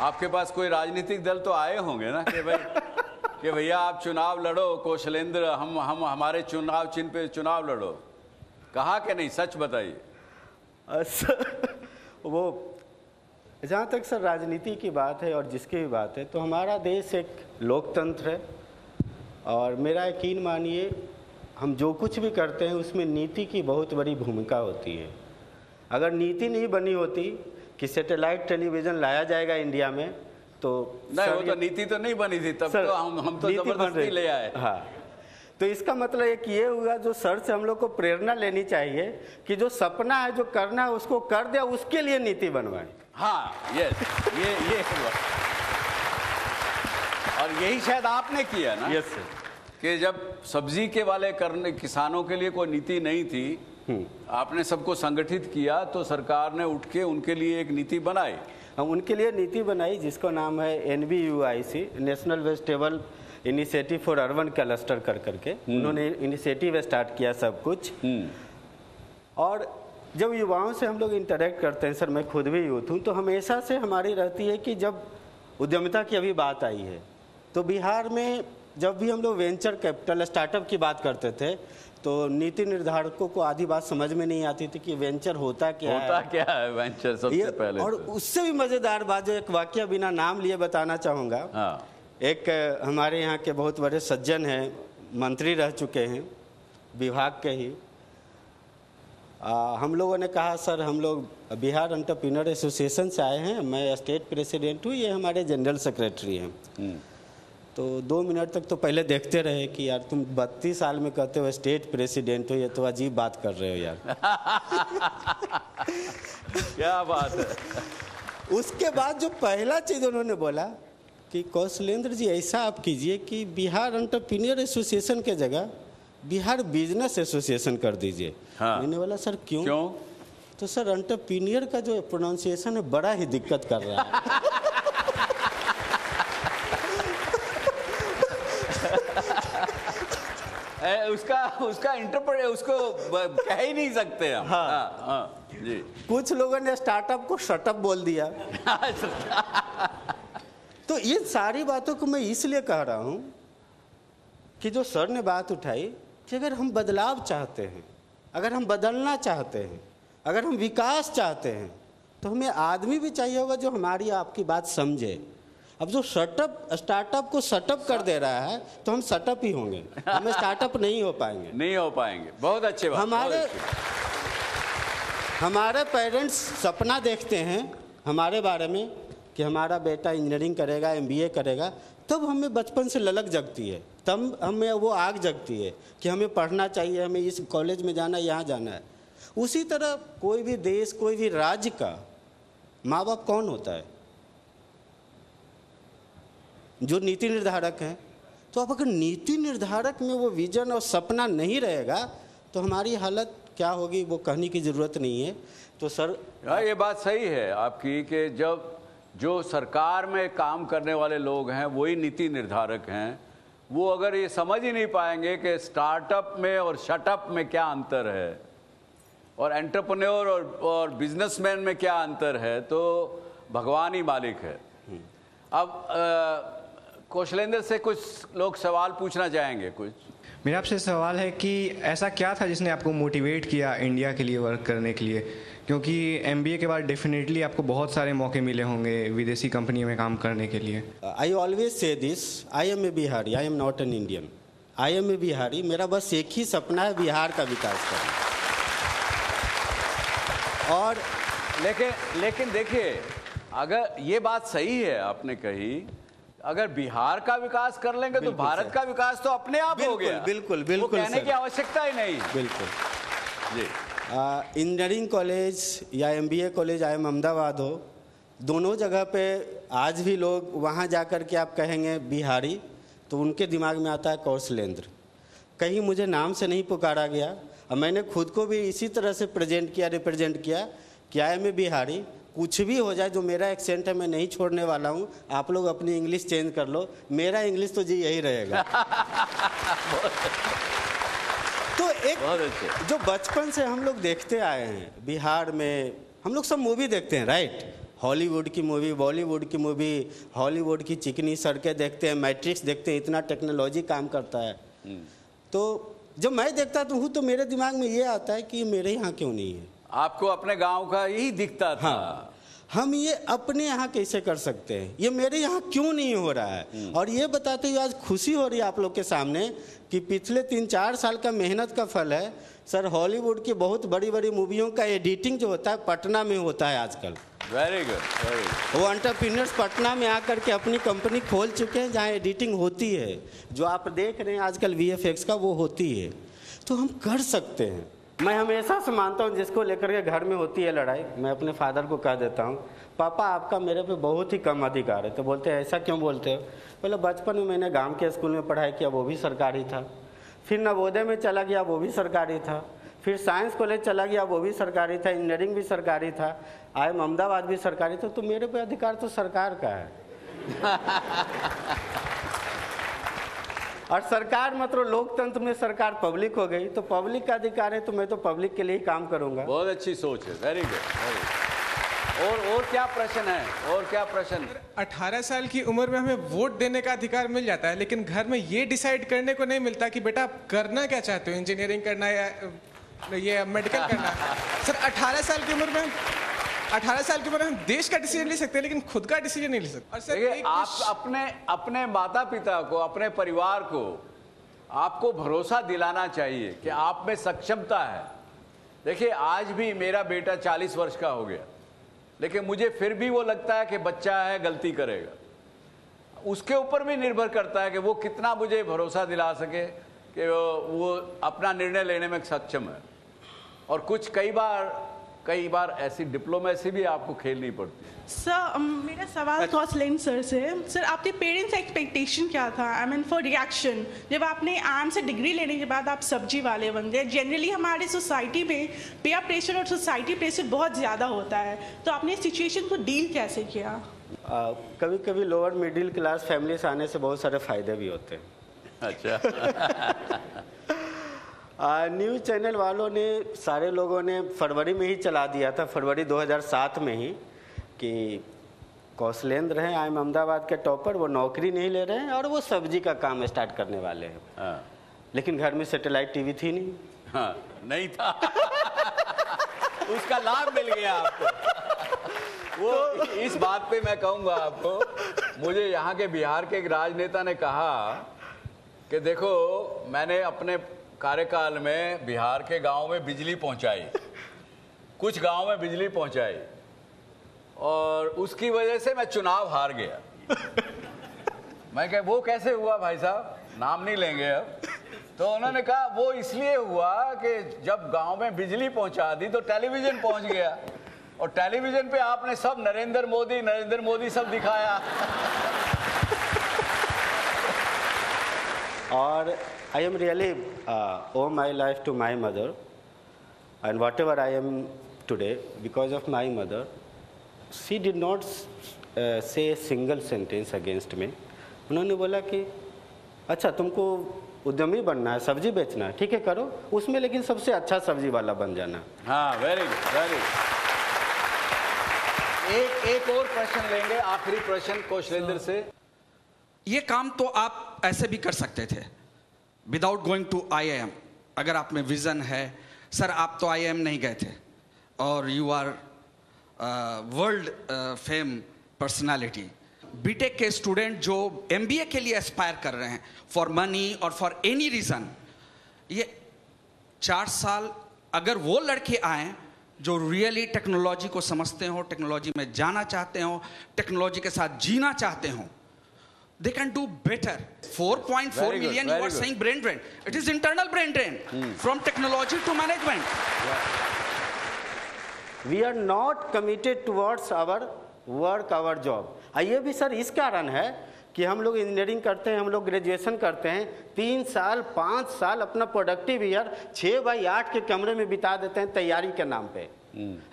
आपके पास कोई राजनीतिक दल तो आए होंगे ना कि भाई कि भैया आप चुनाव लड़ो कौशलेंद्र, हम हमारे चुनाव चिन्ह पे चुनाव लड़ो, कहा कि नहीं? सच बताइए। वो जहाँ तक सर राजनीति की बात है और जिसकी भी बात है, तो हमारा देश एक लोकतंत्र है और मेरा यकीन मानिए हम जो कुछ भी करते हैं उसमें नीति की बहुत बड़ी भूमिका होती है। अगर नीति नहीं बनी होती कि सैटेलाइट टेलीविज़न लाया जाएगा इंडिया में, तो नहीं, वो तो नीति तो नहीं बनी थी तब, तो हम तो जबरदस्ती ले आए। हाँ, तो इसका मतलब एक ये हुआ, जो सर से हम लोग को प्रेरणा लेनी चाहिए कि जो सपना है, जो करना है उसको कर दे, उसके लिए नीति बनवाए। हाँ, यस, ये हुआ और यही शायद आपने किया ना। यस सर, कि जब सब्जी के वाले करने किसानों के लिए कोई नीति नहीं थी, आपने सबको संगठित किया तो सरकार ने उठ के उनके लिए एक नीति बनाई। हम उनके लिए नीति बनाई जिसका नाम है NVUIC, national vegetable initiative for urban cluster करके उन्होंने इनिशिएटिव स्टार्ट किया सब कुछ। और जब युवाओं से हम लोग इंटरेक्ट करते हैं, सर मैं खुद भी यूथ हूँ, तो हमेशा से हमारी रहती है कि जब उद्यमिता की अभी बात आई है तो बिहार में जब भी हम लोग वेंचर कैपिटल स्टार्टअप की बात करते थे तो नीति निर्धारकों को आधी बात समझ में नहीं आती थी कि वेंचर होता क्या है वेंचर सबसे पहले। और उससे भी मज़ेदार बात, जो एक वाकया बिना नाम लिए बताना चाहूँगा। हाँ। एक हमारे यहाँ के बहुत बड़े सज्जन हैं, मंत्री रह चुके हैं विभाग के ही। हम लोगों ने कहा सर हम लोग बिहार एंटरप्रेन्योर एसोसिएशन से आए हैं, मैं स्टेट प्रेसिडेंट हूँ, ये हमारे जनरल सेक्रेटरी हैं। तो 2 मिनट तक तो पहले देखते रहे कि यार तुम 32 साल में कहते हो स्टेट प्रेसिडेंट हो, ये तो अजीब बात कर रहे हो यार। क्या बात है। उसके बाद जो पहला चीज़ उन्होंने बोला कि कौशलेंद्र जी ऐसा आप कीजिए कि बिहार एंटरप्रेन्योर एसोसिएशन के जगह बिहार बिजनेस एसोसिएशन कर दीजिए। हाँ। मैंने बोला सर क्यों? तो सर एंटरप्रेन्योर का जो प्रोनाउंसिएशन है बड़ा ही दिक्कत कर रहा है। उसका इंटरप्रेट उसको कह ही नहीं सकते हम। हाँ, जी। कुछ लोगों ने स्टार्टअप को शटअप बोल दिया। तो ये सारी बातों को मैं इसलिए कह रहा हूं कि जो सर ने बात उठाई कि अगर हम बदलाव चाहते हैं, अगर हम बदलना चाहते हैं, अगर हम विकास चाहते हैं, तो हमें आदमी भी चाहिए होगा जो हमारी आपकी बात समझे। अब जो स्टार्टअप को शटअप कर दे रहा है तो हम शटअप ही होंगे, हम स्टार्टअप नहीं हो पाएंगे। बहुत अच्छे बात। हमारे पेरेंट्स सपना देखते हैं हमारे बारे में कि हमारा बेटा इंजीनियरिंग करेगा, MBA करेगा, तब हमें बचपन से ललक जगती है, तब हमें वो आग जगती है कि हमें पढ़ना चाहिए, हमें इस कॉलेज में जाना है, यहाँ जाना है। उसी तरह कोई भी देश, कोई भी राज्य का माँ बाप कौन होता है? जो नीति निर्धारक हैं। तो अब अगर नीति निर्धारक में वो विजन और सपना नहीं रहेगा तो हमारी हालत क्या होगी वो कहने की ज़रूरत नहीं है। तो सर ये बात सही है आपकी कि जब जो सरकार में काम करने वाले लोग हैं वही नीति निर्धारक हैं, वो अगर ये समझ ही नहीं पाएंगे कि स्टार्टअप में और शटअप में क्या अंतर है और एंटरप्रेन्योर और बिजनेसमैन में क्या अंतर है, तो भगवान ही मालिक है। अब कौशलेंद्र से कुछ लोग सवाल पूछना चाहेंगे। कुछ मेरा आपसे सवाल है कि ऐसा क्या था जिसने आपको मोटिवेट किया इंडिया के लिए वर्क करने के लिए? क्योंकि MBA के बाद डेफिनेटली आपको बहुत सारे मौके मिले होंगे विदेशी कंपनी में काम करने के लिए। I always say this, I am a Bihari, I am not an Indian, I am a Bihari. मेरा बस एक ही सपना है, बिहार का विकास करना। और लेकिन देखिए, अगर ये बात सही है आपने कही, अगर बिहार का विकास कर लेंगे तो भारत का विकास तो अपने आप हो गया। बिल्कुल कहने की आवश्यकता ही नहीं। बिल्कुल जी। इंजीनियरिंग कॉलेज या MBA कॉलेज IIM अहमदाबाद हो, दोनों जगह पे आज भी लोग वहाँ जा कर के आप कहेंगे बिहारी तो उनके दिमाग में आता है कौशलेंद्र। कहीं मुझे नाम से नहीं पुकारा गया और मैंने खुद को भी इसी तरह से रिप्रेजेंट किया कि IIM बिहारी। कुछ भी हो जाए, जो मेरा एक्सेंट है मैं नहीं छोड़ने वाला हूँ। आप लोग अपनी इंग्लिश चेंज कर लो, मेरा इंग्लिश तो जी यही रहेगा। तो एक जो बचपन से हम लोग देखते आए हैं बिहार में, हम लोग सब मूवी देखते हैं, राइट? हॉलीवुड की मूवी, बॉलीवुड की मूवी, हॉलीवुड की चिकनी सड़कें देखते हैं, मैट्रिक्स देखते हैं, इतना टेक्नोलॉजी काम करता है। तो जब मैं देखता तो हूँ तो मेरे दिमाग में ये आता है कि ये मेरे यहाँ क्यों नहीं है। आपको अपने गांव का यही दिखता था। हाँ, हम ये अपने यहाँ कैसे कर सकते हैं, ये मेरे यहाँ क्यों नहीं हो रहा है। और ये बताते हुए आज खुशी हो रही है आप लोग के सामने कि पिछले 3-4 साल का मेहनत का फल है सर। हॉलीवुड की बहुत बड़ी बड़ी मूवियों का एडिटिंग जो होता है पटना में होता है आजकल। Very good, very good. वो एंटरप्रेन्योर्स पटना में आकर के अपनी कंपनी खोल चुके हैं जहाँ एडिटिंग होती है, जो आप देख रहे हैं आजकल VFX का, वो होती है। तो हम कर सकते हैं। मैं हमेशा से मानता हूँ जिसको लेकर के घर में होती है लड़ाई, मैं अपने फादर को कह देता हूँ पापा आपका मेरे पे बहुत ही कम अधिकार है। तो बोलते हैं ऐसा क्यों बोलते हो? पहले बचपन में मैंने गांव के स्कूल में पढ़ाई किया, वो भी सरकारी था। फिर नवोदय में चला गया, वो भी सरकारी था। फिर साइंस कॉलेज चला गया, वो भी सरकारी था। इंजीनियरिंग भी सरकारी था। IIM अहमदाबाद भी सरकारी था। तो मेरे पे अधिकार तो सरकार का है। और सरकार मतलब लोकतंत्र में सरकार पब्लिक हो गई, तो पब्लिक का अधिकार है तो मैं तो पब्लिक के लिए ही काम करूंगा। बहुत अच्छी सोच है, वेरी गुड। और क्या प्रश्न है? और क्या प्रश्न? 18 साल की उम्र में हमें वोट देने का अधिकार मिल जाता है, लेकिन घर में ये डिसाइड करने को नहीं मिलता कि बेटा आप करना क्या चाहते हो, इंजीनियरिंग करना है या ये मेडिकल करना है। सर 18 साल की उम्र में 18 साल की उम्र में हम देश का डिसीजन ले सकते हैं, लेकिन खुद का डिसीजन नहीं ले सकते। और सर आप अपने माता पिता को, अपने परिवार को आपको भरोसा दिलाना चाहिए कि आप में सक्षमता है। देखिए आज भी मेरा बेटा 40 वर्ष का हो गया, लेकिन मुझे फिर भी वो लगता है कि बच्चा है, गलती करेगा। उसके ऊपर भी निर्भर करता है कि वो कितना मुझे भरोसा दिला सके कि वो अपना निर्णय लेने में सक्षम है। और कुछ कई बार ऐसी डिप्लोमेसी भी आपको खेलनी पड़ती है। सर मेरा सवाल कौशलेंद्र सर से है। सर आपके पेरेंट्स एक्सपेक्टेशन क्या था, आई मीन फॉर रिएक्शन, जब आपने IIM से डिग्री लेने के बाद आप सब्जी वाले बन गए। जनरली हमारे सोसाइटी में पेयर प्रेशर और सोसाइटी प्रेशर बहुत ज़्यादा होता है, तो आपने सिचुएशन को डील कैसे किया? कभी कभी लोअर मिडिल क्लास फैमिली से आने से बहुत सारे फायदे भी होते हैं। अच्छा। न्यूज़ चैनल वालों ने, सारे लोगों ने फरवरी में ही चला दिया था, फरवरी 2007 में ही, कि कौशलेंद्र हैं IIM अहमदाबाद के टॉपर, वो नौकरी नहीं ले रहे हैं और वो सब्जी का काम स्टार्ट करने वाले हैं। हाँ। लेकिन घर में सैटेलाइट टीवी थी नहीं। हाँ, नहीं था। उसका लाभ मिल गया आपको। वो इस बात पे मैं कहूँगा आपको, मुझे यहाँ के बिहार के एक राजनेता ने कहा कि देखो मैंने अपने कार्यकाल में बिहार के गांव में बिजली पहुंचाई, कुछ गांव में बिजली पहुंचाई, और उसकी वजह से मैं चुनाव हार गया। मैं कहा वो कैसे हुआ भाई साहब, नाम नहीं लेंगे अब। तो उन्होंने कहा वो इसलिए हुआ कि जब गांव में बिजली पहुंचा दी तो टेलीविजन पहुंच गया, और टेलीविजन पे आपने सब नरेंद्र मोदी सब दिखाया। और I am really owe my life to my mother, and whatever I am today because of my mother. She did not say a single sentence against me. उन्होंने बोला कि अच्छा तुमको उद्यमी बनना है, सब्जी बेचना है, ठीक है करो, उसमें लेकिन सबसे अच्छा सब्जी वाला बन जाना। हाँ, वेरी गुड, वेरी गुड। एक और प्रश्न लेंगे, आखिरी प्रश्न कौशलेंद्र से। ये काम तो आप ऐसे भी कर सकते थे विदाउट गोइंग टू IIM, अगर आप में विजन है। सर आप तो IIM नहीं गए थे और you are world fame personality. BTech के स्टूडेंट जो MBA के लिए एस्पायर कर रहे हैं फॉर मनी और फॉर एनी रीजन, ये 4 साल अगर वो लड़के आए जो रियली टेक्नोलॉजी को समझते हो, टेक्नोलॉजी में जाना चाहते हो, टेक्नोलॉजी के साथ जीना चाहते हो, they can do better. 4.4 million, you are saying brain drain. It is internal brain drain from technology to management. We are not committed towards our work, our job. ये भी सर इस कारण है कि हम लोग इंजीनियरिंग करते हैं, हम लोग ग्रेजुएशन करते हैं, 3 साल 5 साल अपना प्रोडक्टिव ईयर 6/8 के कमरे में बिता देते हैं तैयारी के नाम पे।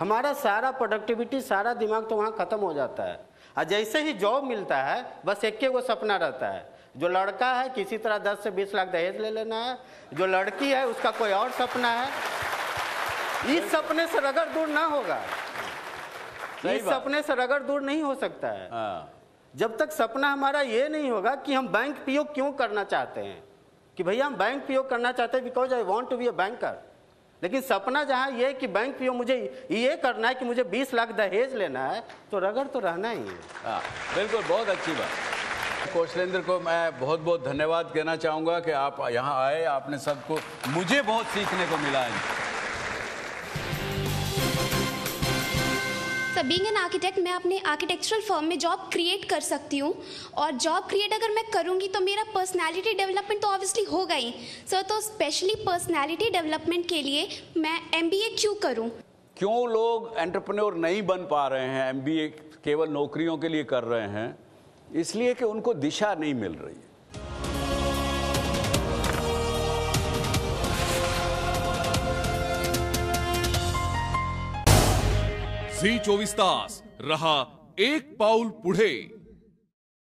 हमारा सारा प्रोडक्टिविटी, सारा दिमाग तो वहाँ खत्म हो जाता है। और जैसे ही जॉब मिलता है बस एक वो सपना रहता है। जो लड़का है किसी तरह 10 से 20 लाख दहेज ले लेना है, जो लड़की है उसका कोई और सपना है। इस सपने से अगर दूर ना होगा इस सपने से रगड़ दूर नहीं हो सकता है। जब तक सपना हमारा ये नहीं होगा कि हम बैंक पीओ क्यों करना चाहते हैं, कि भैया हम बैंक पीओ करना चाहते हैं because I want to be a banker, लेकिन सपना जहां ये कि बैंक पीओ मुझे ये करना है कि मुझे 20 लाख दहेज लेना है, तो रगड़ तो रहना ही है। बिल्कुल, बहुत अच्छी बात। कौशलेंद्र को मैं बहुत बहुत धन्यवाद कहना चाहूँगा कि आप यहाँ आए, आपने सबको, मुझे बहुत सीखने को मिला है। बीइंग एन आर्किटेक्ट, मैं अपने आर्किटेक्चरल फर्म में जॉब क्रिएट कर सकती हूँ, और जॉब क्रिएट अगर मैं करूँगी तो मेरा पर्सनालिटी डेवलपमेंट तो ऑब्वियसली होगा ही सर। तो स्पेशली पर्सनालिटी डेवलपमेंट के लिए मैं MBA क्यों करूँ? क्यों लोग एंटरप्रेन्योर नहीं बन पा रहे हैं, MBA केवल नौकरियों के लिए कर रहे हैं? इसलिए कि उनको दिशा नहीं मिल रही है। झी 24 तास रहा एक पाऊल पुढे।